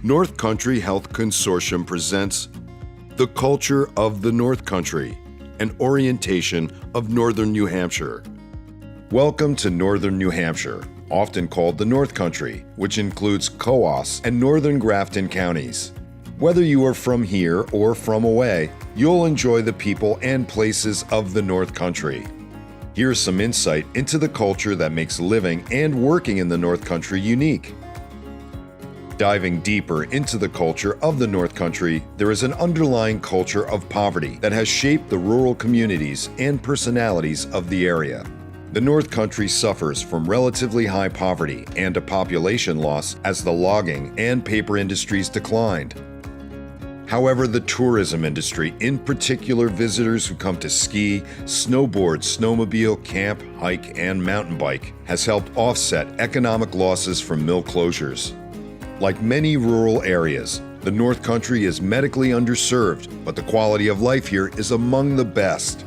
North Country Health Consortium presents The Culture of the North Country, an orientation of Northern New Hampshire. Welcome to Northern New Hampshire, often called the North Country, which includes Coos and Northern Grafton counties. Whether you are from here or from away, you'll enjoy the people and places of the North Country. Here's some insight into the culture that makes living and working in the North Country unique. Diving deeper into the culture of the North Country, there is an underlying culture of poverty that has shaped the rural communities and personalities of the area. The North Country suffers from relatively high poverty and a population loss as the logging and paper industries declined. However, the tourism industry, in particular visitors who come to ski, snowboard, snowmobile, camp, hike, and mountain bike, has helped offset economic losses from mill closures. Like many rural areas, the North Country is medically underserved, but the quality of life here is among the best.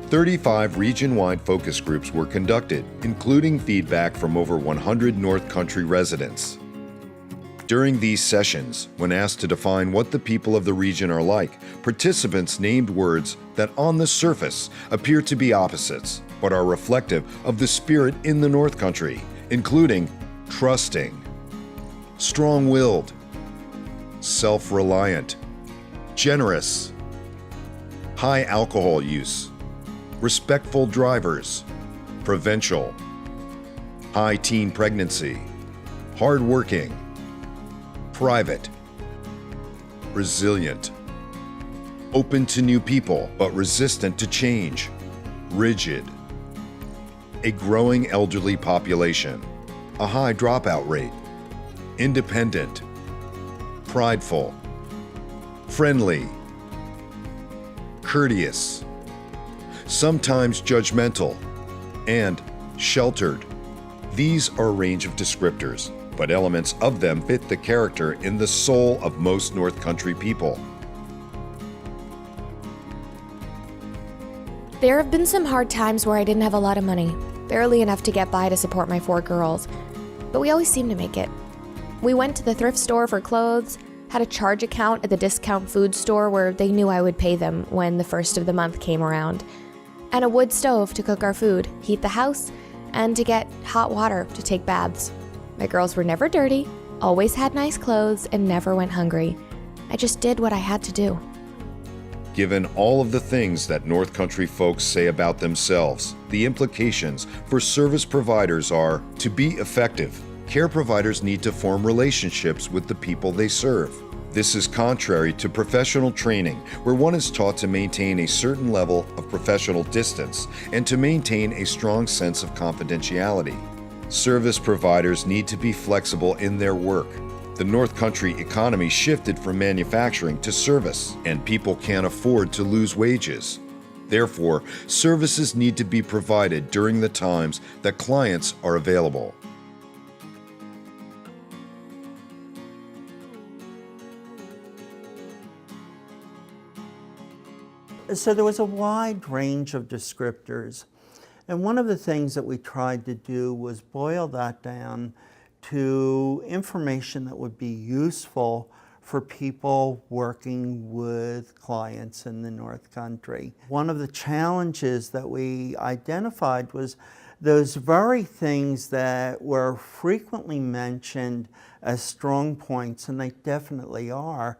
35 region-wide focus groups were conducted, including feedback from over 100 North Country residents. During these sessions, when asked to define what the people of the region are like, participants named words that on the surface appear to be opposites, but are reflective of the spirit in the North Country, including trusting, strong-willed, self-reliant, generous, high alcohol use, respectful drivers, provincial, high teen pregnancy, hardworking, private, resilient, open to new people but resistant to change, rigid, a growing elderly population, a high dropout rate, independent, prideful, friendly, courteous, sometimes judgmental, and sheltered. These are a range of descriptors, but elements of them fit the character in the soul of most North Country people. There have been some hard times where I didn't have a lot of money, barely enough to get by to support my 4 girls, but we always seemed to make it. We went to the thrift store for clothes, had a charge account at the discount food store where they knew I would pay them when the first of the month came around, and a wood stove to cook our food, heat the house, and to get hot water to take baths. My girls were never dirty, always had nice clothes, and never went hungry. I just did what I had to do. Given all of the things that North Country folks say about themselves, the implications for service providers are, to be effective, care providers need to form relationships with the people they serve. This is contrary to professional training, where one is taught to maintain a certain level of professional distance and to maintain a strong sense of confidentiality. Service providers need to be flexible in their work. The North Country economy shifted from manufacturing to service, and people can't afford to lose wages. Therefore, services need to be provided during the times that clients are available. So there was a wide range of descriptors. And one of the things that we tried to do was boil that down to information that would be useful for people working with clients in the North Country. One of the challenges that we identified was those very things that were frequently mentioned as strong points, and they definitely are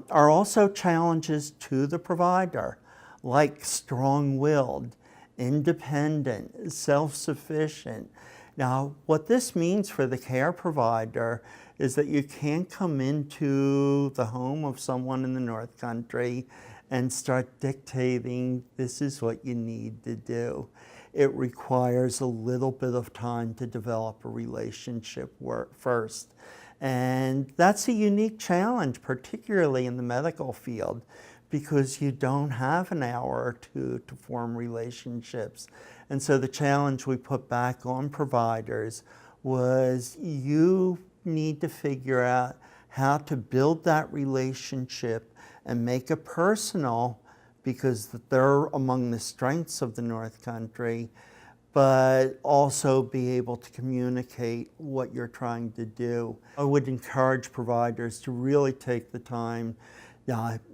also challenges to the provider, like strong-willed, independent, self-sufficient. Now, what this means for the care provider is that you can't come into the home of someone in the North Country and start dictating, this is what you need to do. It requires a little bit of time to develop a relationship first. And that's a unique challenge, particularly in the medical field, because you don't have an hour or two to form relationships. And so the challenge we put back on providers was, you need to figure out how to build that relationship and make it personal, because they're among the strengths of the North Country, but also be able to communicate what you're trying to do. I would encourage providers to really take the time,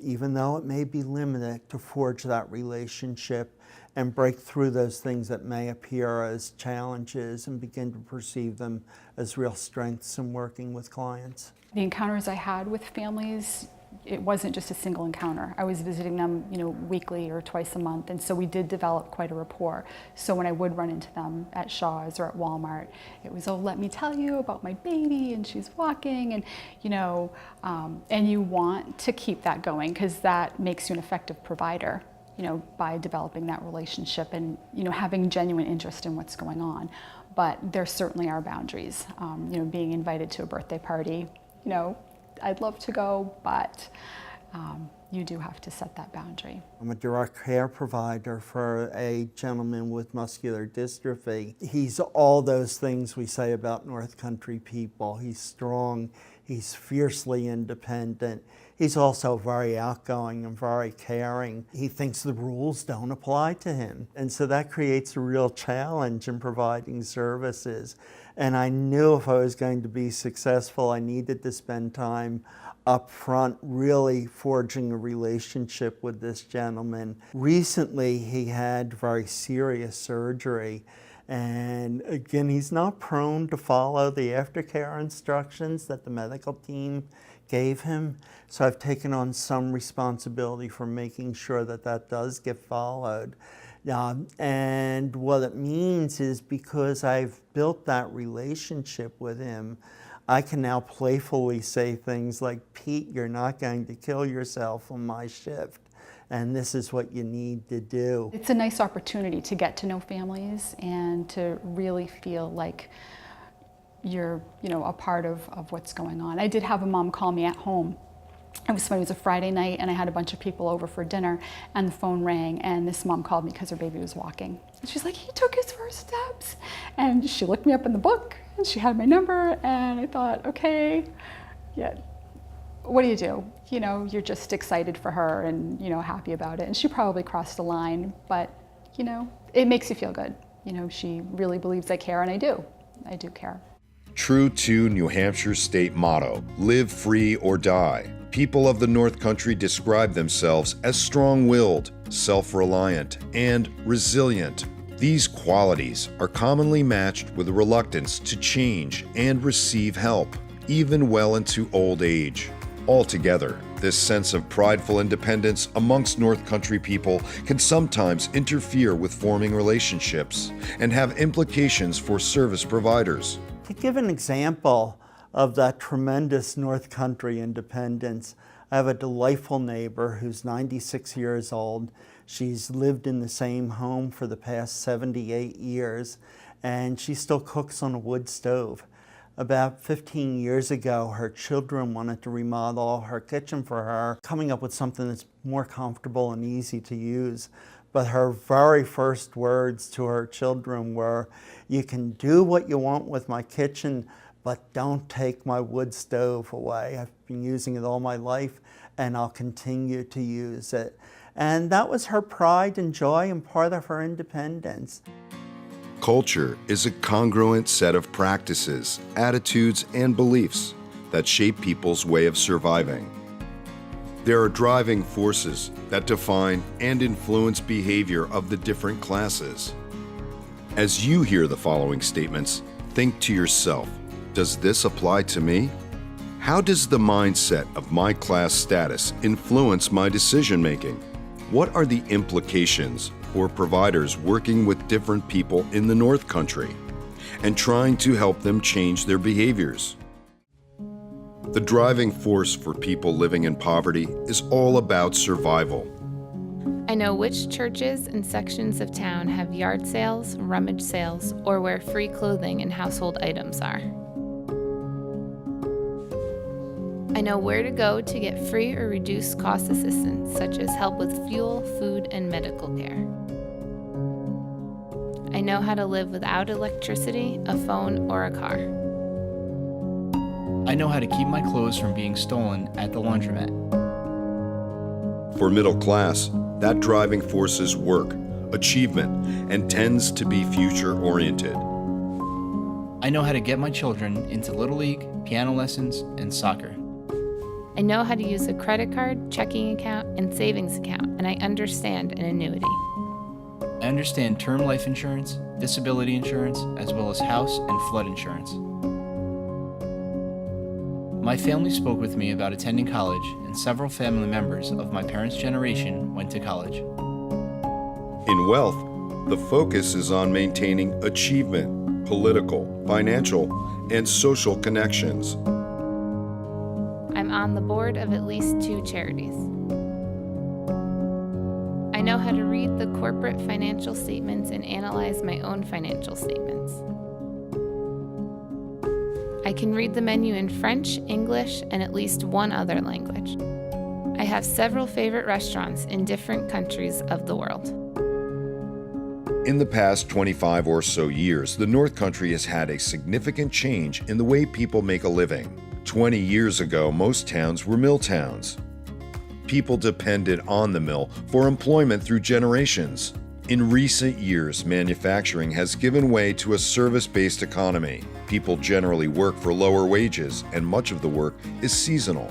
even though it may be limited, to forge that relationship and break through those things that may appear as challenges and begin to perceive them as real strengths in working with clients. The encounters I had with families, it wasn't just a single encounter. I was visiting them, weekly or twice a month, and so we did develop quite a rapport. So when I would run into them at Shaw's or at Walmart, it was, oh, let me tell you about my baby, and she's walking, and and you want to keep that going because that makes you an effective provider, by developing that relationship and having genuine interest in what's going on. But there certainly are boundaries. Being invited to a birthday party, I'd love to go, but you do have to set that boundary. I'm a direct care provider for a gentleman with muscular dystrophy. He's all those things we say about North Country people. He's strong, he's fiercely independent. He's also very outgoing and very caring. He thinks the rules don't apply to him. And so that creates a real challenge in providing services. And I knew if I was going to be successful, I needed to spend time up front really forging a relationship with this gentleman. Recently, he had very serious surgery. And again, he's not prone to follow the aftercare instructions that the medical team gave him. So I've taken on some responsibility for making sure that that does get followed. And what it means is because I've built that relationship with him, I can now playfully say things like, Pete, you're not going to kill yourself on my shift, and this is what you need to do. It's a nice opportunity to get to know families and to really feel like you're a part of what's going on. I did have a mom call me at home. It was funny, it was a Friday night and I had a bunch of people over for dinner and the phone rang and this mom called me because her baby was walking. And she's like, he took his first steps. And she looked me up in the book and she had my number and I thought, okay, yeah, what do? You're just excited for her and, happy about it. And she probably crossed the line, but, it makes you feel good. She really believes I care and I do care. True to New Hampshire's state motto, live free or die, people of the North Country describe themselves as strong-willed, self-reliant, and resilient. These qualities are commonly matched with a reluctance to change and receive help, even well into old age. Altogether, this sense of prideful independence amongst North Country people can sometimes interfere with forming relationships and have implications for service providers. To give an example of that tremendous North Country independence, I have a delightful neighbor who's 96 years old. She's lived in the same home for the past 78 years, and she still cooks on a wood stove. About 15 years ago, her children wanted to remodel her kitchen for her, coming up with something that's more comfortable and easy to use. But her very first words to her children were, you can do what you want with my kitchen, but don't take my wood stove away. I've been using it all my life, and I'll continue to use it. And that was her pride and joy and part of her independence. Culture is a congruent set of practices, attitudes, and beliefs that shape people's way of surviving. There are driving forces that define and influence behavior of the different classes. As you hear the following statements, think to yourself, does this apply to me? How does the mindset of my class status influence my decision-making? What are the implications for providers working with different people in the North Country and trying to help them change their behaviors? The driving force for people living in poverty is all about survival. I know which churches and sections of town have yard sales, rummage sales, or where free clothing and household items are. I know where to go to get free or reduced cost assistance, such as help with fuel, food, and medical care. I know how to live without electricity, a phone, or a car. I know how to keep my clothes from being stolen at the laundromat. For middle class, that driving force is work, achievement, and tends to be future-oriented. I know how to get my children into Little League, piano lessons, and soccer. I know how to use a credit card, checking account, and savings account, and I understand an annuity. I understand term life insurance, disability insurance, as well as house and flood insurance. My family spoke with me about attending college, and several family members of my parents' generation went to college. In wealth, the focus is on maintaining achievement, political, financial, and social connections. I'm on the board of at least 2 charities. I know how to read the corporate financial statements and analyze my own financial statements. I can read the menu in French, English, and at least 1 other language. I have several favorite restaurants in different countries of the world. In the past 25 or so years, the North Country has had a significant change in the way people make a living. 20 years ago, most towns were mill towns. People depended on the mill for employment through generations. In recent years, manufacturing has given way to a service-based economy. People generally work for lower wages, and much of the work is seasonal.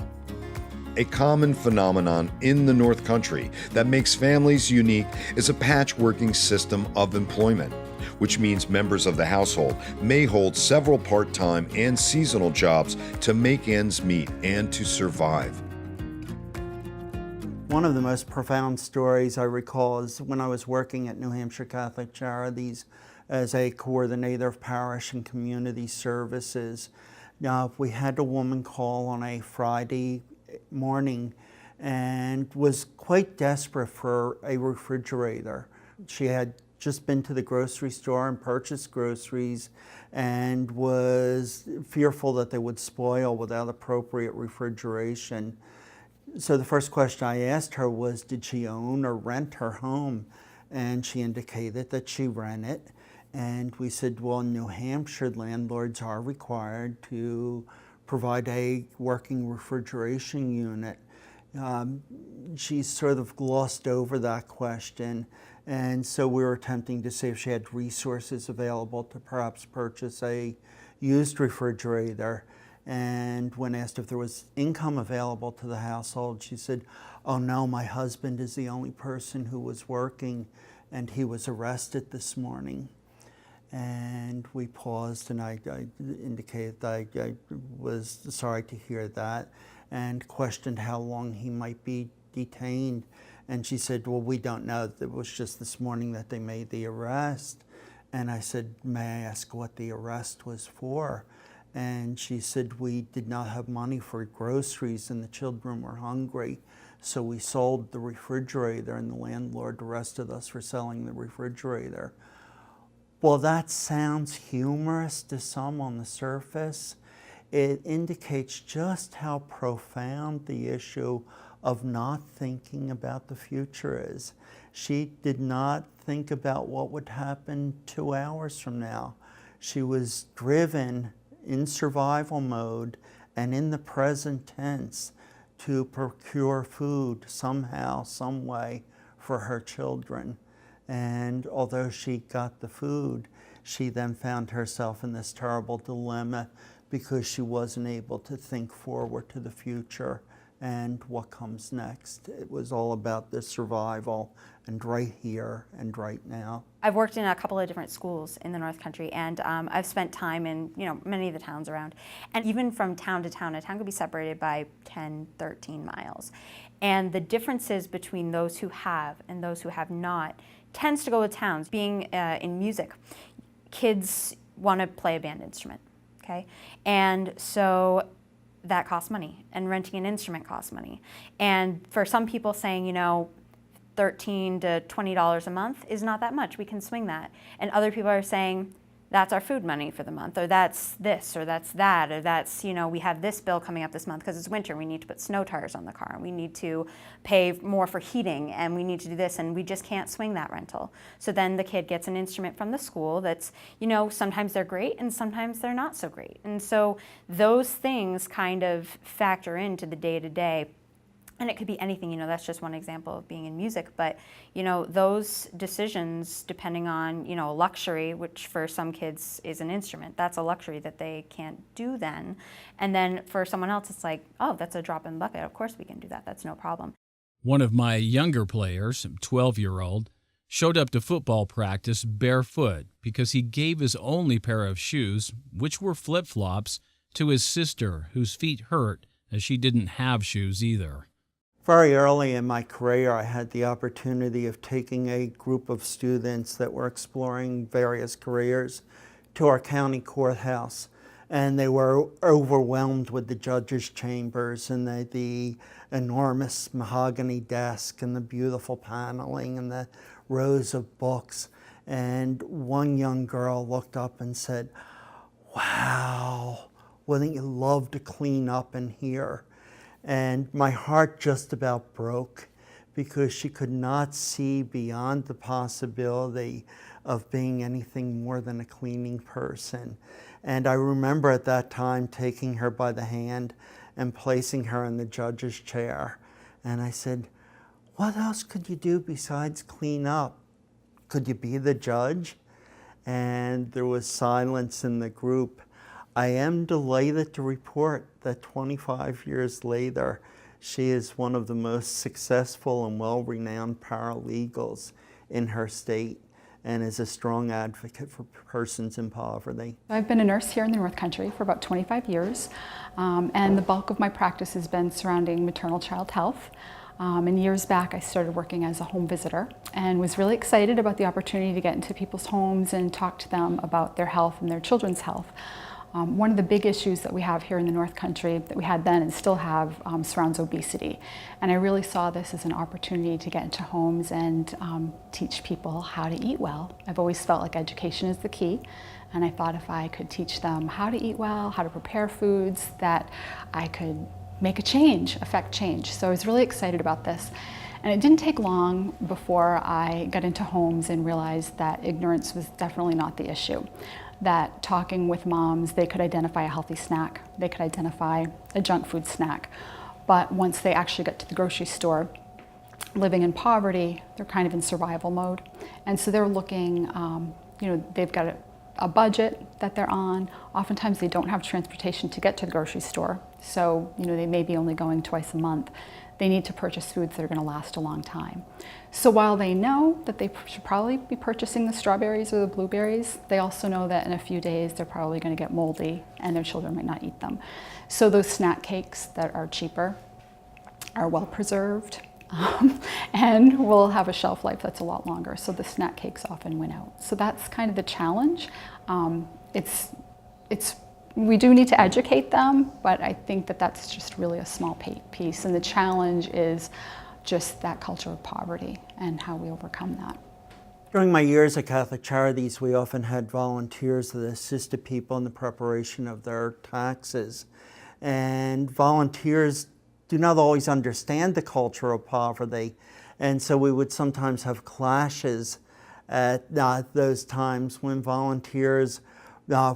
A common phenomenon in the North Country that makes families unique is a patchworking system of employment, which means members of the household may hold several part-time and seasonal jobs to make ends meet and to survive. One of the most profound stories I recall is when I was working at New Hampshire Catholic Charities as a coordinator of parish and community services. Now, we had a woman call on a Friday morning and was quite desperate for a refrigerator. She had just been to the grocery store and purchased groceries and was fearful that they would spoil without appropriate refrigeration. So the first question I asked her was, did she own or rent her home? And she indicated that she rented. And we said, well, in New Hampshire, landlords are required to provide a working refrigeration unit. She sort of glossed over that question. And so we were attempting to see if she had resources available to perhaps purchase a used refrigerator. And when asked if there was income available to the household, she said, oh no, my husband is the only person who was working, and he was arrested this morning. And we paused, and I indicated that I was sorry to hear that, and questioned how long he might be detained. And she said, well, we don't know. It was just this morning that they made the arrest. And I said, may I ask what the arrest was for? And she said, we did not have money for groceries and the children were hungry. So we sold the refrigerator, and the landlord arrested us for selling the refrigerator. Well, that sounds humorous to some on the surface. It indicates just how profound the issue of not thinking about the future is. She did not think about what would happen 2 hours from now. She was driven in survival mode and in the present tense to procure food somehow, some way for her children. And although she got the food, she then found herself in this terrible dilemma because she wasn't able to think forward to the future and what comes next. It was all about the survival and right here and right now. I've worked in a couple of different schools in the North Country, and I've spent time in many of the towns around. And even from town to town, a town could be separated by 10, 13 miles. And the differences between those who have and those who have not tends to go with towns. Being in music, kids want to play a band instrument, okay? And so that costs money, and renting an instrument costs money. And for some people saying, $13 to $20 a month is not that much. We can swing that. And other people are saying, that's our food money for the month, or that's this, or that's that, or that's, we have this bill coming up this month because it's winter. We need to put snow tires on the car, and we need to pay more for heating, and we need to do this, and we just can't swing that rental. So then the kid gets an instrument from the school that's, sometimes they're great and sometimes they're not so great. And so those things kind of factor into the day-to-day And it could be anything, you know, that's just one example of being in music, but, you know, those decisions, depending on, you know, luxury, which for some kids is an instrument, that's a luxury that they can't do then. And then for someone else, it's like, oh, that's a drop in the bucket. Of course we can do that. That's no problem. One of my younger players, a 12-year-old, showed up to football practice barefoot because he gave his only pair of shoes, which were flip-flops, to his sister, whose feet hurt as she didn't have shoes either. Very early in my career, I had the opportunity of taking a group of students that were exploring various careers to our county courthouse. And they were overwhelmed with the judges' chambers and the enormous mahogany desk and the beautiful paneling and the rows of books. And one young girl looked up and said, "Wow, wouldn't you love to clean up in here?" And my heart just about broke because she could not see beyond the possibility of being anything more than a cleaning person. And I remember at that time taking her by the hand and placing her in the judge's chair. And I said, "What else could you do besides clean up? Could you be the judge?" And there was silence in the group. I am delighted to report that 25 years later, she is one of the most successful and well-renowned paralegals in her state and is a strong advocate for persons in poverty. I've been a nurse here in the North Country for about 25 years, and the bulk of my practice has been surrounding maternal child health. And years back, I started working as a home visitor and was really excited about the opportunity to get into people's homes and talk to them about their health and their children's health. One of the big issues that we have here in the North Country that we had then and still have surrounds obesity. And I really saw this as an opportunity to get into homes and teach people how to eat well. I've always felt like education is the key. And I thought if I could teach them how to eat well, how to prepare foods, that I could make a change, affect change. So I was really excited about this. And it didn't take long before I got into homes and realized that ignorance was definitely not the issue. That talking with moms, they could identify a healthy snack, they could identify a junk food snack. But once they actually get to the grocery store, living in poverty, they're kind of in survival mode. And so they're looking, they've got a budget that they're on. Oftentimes they don't have transportation to get to the grocery store. So, they may be only going twice a month. They need to purchase foods that are going to last a long time. So while they know that they should probably be purchasing the strawberries or the blueberries, they also know that in a few days they're probably going to get moldy and their children might not eat them. So those snack cakes that are cheaper are well preserved and will have a shelf life that's a lot longer. So the snack cakes often win out. So that's kind of the challenge. We do need to educate them, but I think that that's just really a small piece. And the challenge is just that culture of poverty and how we overcome that. During my years at Catholic Charities, we often had volunteers that assisted people in the preparation of their taxes. And volunteers do not always understand the culture of poverty. And so we would sometimes have clashes at those times when volunteers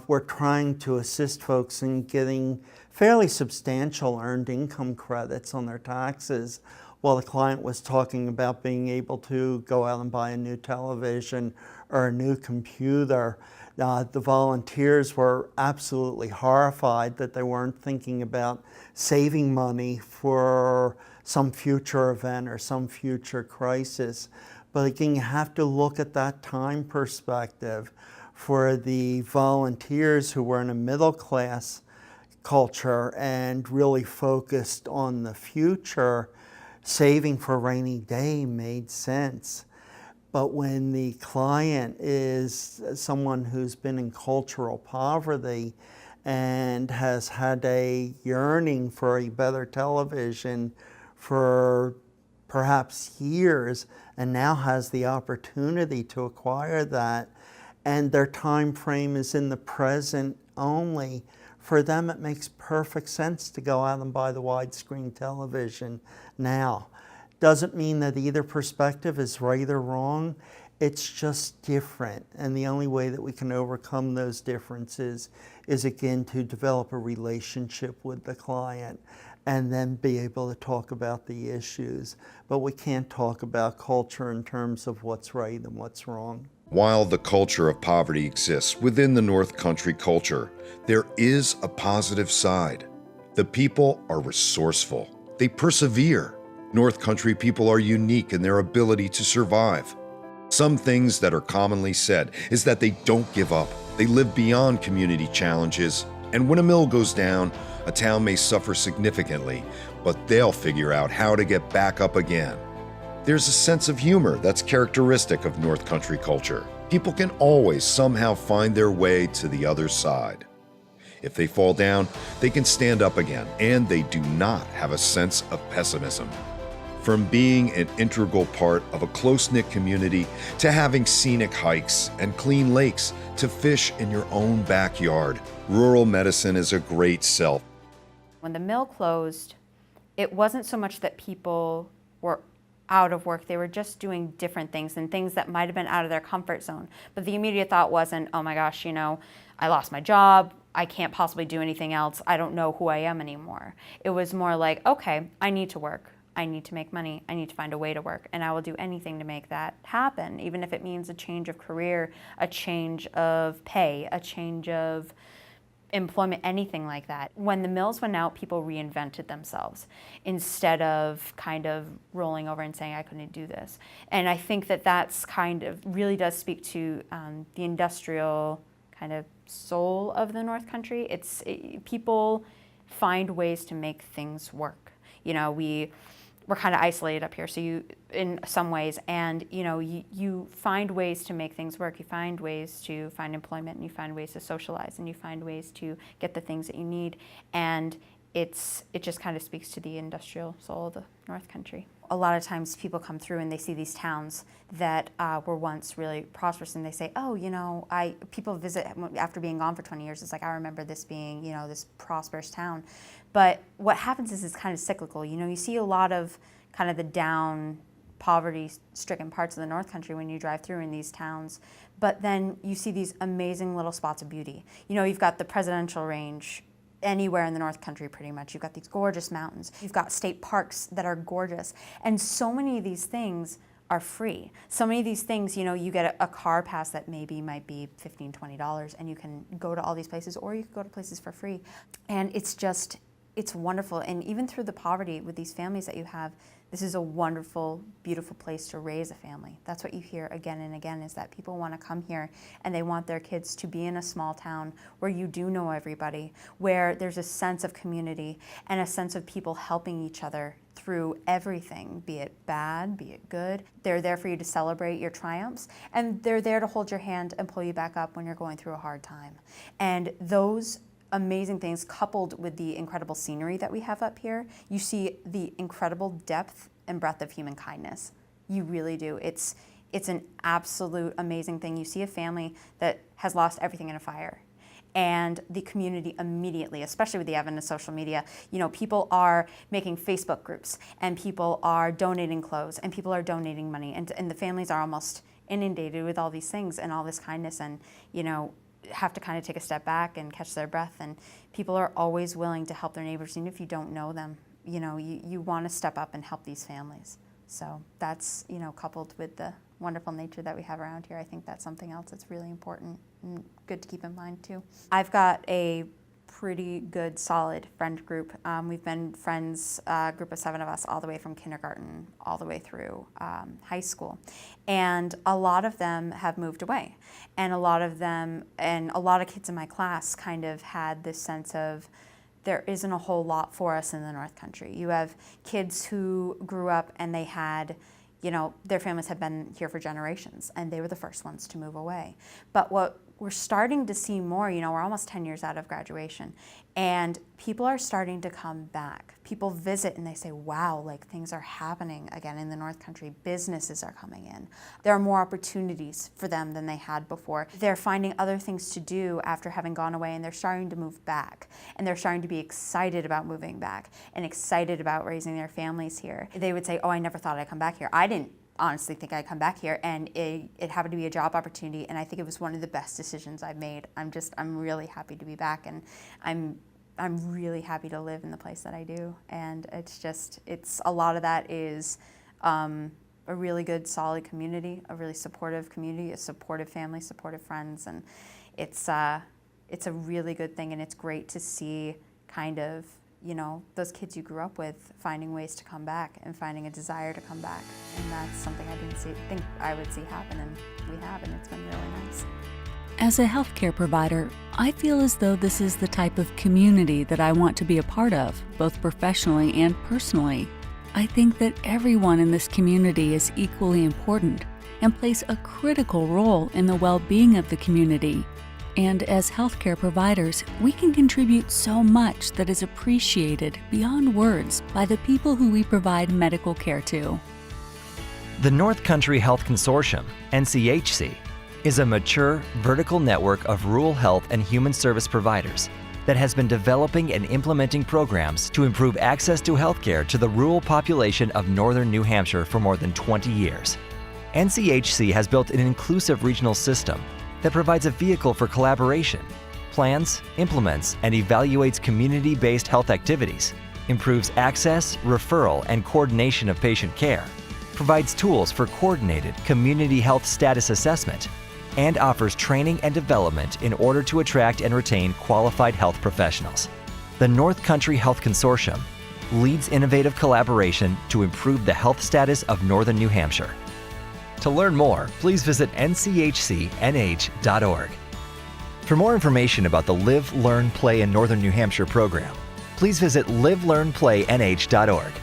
we're trying to assist folks in getting fairly substantial earned income credits on their taxes, while the client was talking about being able to go out and buy a new television or a new computer. The volunteers were absolutely horrified that they weren't thinking about saving money for some future event or some future crisis. But again, you have to look at that time perspective. For the volunteers who were in a middle class culture and really focused on the future, saving for a rainy day made sense. But when the client is someone who's been in cultural poverty and has had a yearning for a better television for perhaps years and now has the opportunity to acquire that, and their time frame is in the present only, for them it makes perfect sense to go out and buy the widescreen television now. Doesn't mean that either perspective is right or wrong. It's just different. And the only way that we can overcome those differences is, again, to develop a relationship with the client and then be able to talk about the issues. But we can't talk about culture in terms of what's right and what's wrong. While the culture of poverty exists within the North Country culture, there is a positive side. The people are resourceful. They persevere. North Country people are unique in their ability to survive. Some things that are commonly said is that they don't give up. They live beyond community challenges. And when a mill goes down, a town may suffer significantly, but they'll figure out how to get back up again. There's a sense of humor that's characteristic of North Country culture. People can always somehow find their way to the other side. If they fall down, they can stand up again, and they do not have a sense of pessimism. From being an integral part of a close-knit community to having scenic hikes and clean lakes to fish in your own backyard, rural medicine is a great sell. When the mill closed, it wasn't so much that people were out of work, they were just doing different things and things that might have been out of their comfort zone. But the immediate thought wasn't, oh my gosh, I lost my job, I can't possibly do anything else, I don't know who I am anymore. It was more like, okay, I need to work. I need to make money, I need to find a way to work, and I will do anything to make that happen, even if it means a change of career, a change of pay, a change of employment, anything like that. When the mills went out, people reinvented themselves instead of kind of rolling over and saying, I couldn't do this. And I think that that's kind of really does speak to the industrial kind of soul of the North Country. People find ways to make things work. We're kind of isolated up here, so in some ways, and you find ways to make things work. You find ways to find employment, and you find ways to socialize, and you find ways to get the things that you need, and it just kind of speaks to the industrial soul of the North Country. A lot of times people come through and they see these towns that were once really prosperous, and they say, oh, people visit after being gone for 20 years. It's like, I remember this being, this prosperous town. But what happens is it's kind of cyclical. You see a lot of kind of the down, poverty-stricken parts of the North Country when you drive through in these towns. But then you see these amazing little spots of beauty. You've got the Presidential Range anywhere in the North Country pretty much. You've got these gorgeous mountains. You've got state parks that are gorgeous. And so many of these things are free. So many of these things, you get a car pass that maybe might be $15, $20, and you can go to all these places, or you can go to places for free. And it's wonderful. And even through the poverty with these families that you have, this is a wonderful, beautiful place to raise a family. That's what you hear again and again, is that people want to come here and they want their kids to be in a small town where you do know everybody, where there's a sense of community and a sense of people helping each other through everything, be it bad, be it good. They're there for you to celebrate your triumphs, and they're there to hold your hand and pull you back up when you're going through a hard time. And those amazing things, coupled with the incredible scenery that we have up here, you see the incredible depth and breadth of human kindness. You really do. It's an absolute amazing thing. You see a family that has lost everything in a fire, and the community immediately, especially with the advent of social media, people are making Facebook groups, and people are donating clothes, and people are donating money, and the families are almost inundated with all these things and all this kindness, and have to kind of take a step back and catch their breath. And people are always willing to help their neighbors, even if you don't know them. You want to step up and help these families. So that's, coupled with the wonderful nature that we have around here, I think that's something else that's really important and good to keep in mind too. I've got a pretty good, solid friend group. We've been friends, a group of 7 of us, all the way from kindergarten, all the way through high school. And a lot of them have moved away. And a lot of kids in my class kind of had this sense of, there isn't a whole lot for us in the North Country. You have kids who grew up and they had, their families had been here for generations, and they were the first ones to move away. But what we're starting to see more, we're almost 10 years out of graduation, and people are starting to come back. People visit and they say, wow, things are happening again in the North Country. Businesses are coming in. There are more opportunities for them than they had before. They're finding other things to do after having gone away, and they're starting to move back. And they're starting to be excited about moving back and excited about raising their families here. They would say, oh, I never thought I'd come back here. I didn't honestly think I'd come back here, and it happened to be a job opportunity, and I think it was one of the best decisions I've made. I'm really happy to be back, and I'm I'm really happy to live in the place that I do. And it's a lot of that is a really good, solid community, a really supportive community, a supportive family, supportive friends, and it's a really good thing, and it's great to see kind of, you know, those kids you grew up with finding ways to come back and finding a desire to come back. And that's something I didn't think I would see happen, and we have, and it's been really nice. As a healthcare provider, I feel as though this is the type of community that I want to be a part of, both professionally and personally. I think that everyone in this community is equally important and plays a critical role in the well-being of the community. And as healthcare providers, we can contribute so much that is appreciated beyond words by the people who we provide medical care to. The North Country Health Consortium, NCHC, is a mature, vertical network of rural health and human service providers that has been developing and implementing programs to improve access to healthcare to the rural population of Northern New Hampshire for more than 20 years. NCHC has built an inclusive regional system that provides a vehicle for collaboration, plans, implements, and evaluates community-based health activities, improves access, referral, and coordination of patient care, provides tools for coordinated community health status assessment, and offers training and development in order to attract and retain qualified health professionals. The North Country Health Consortium leads innovative collaboration to improve the health status of Northern New Hampshire. To learn more, please visit nchcnh.org. For more information about the Live, Learn, Play in Northern New Hampshire program, please visit livelearnplaynh.org.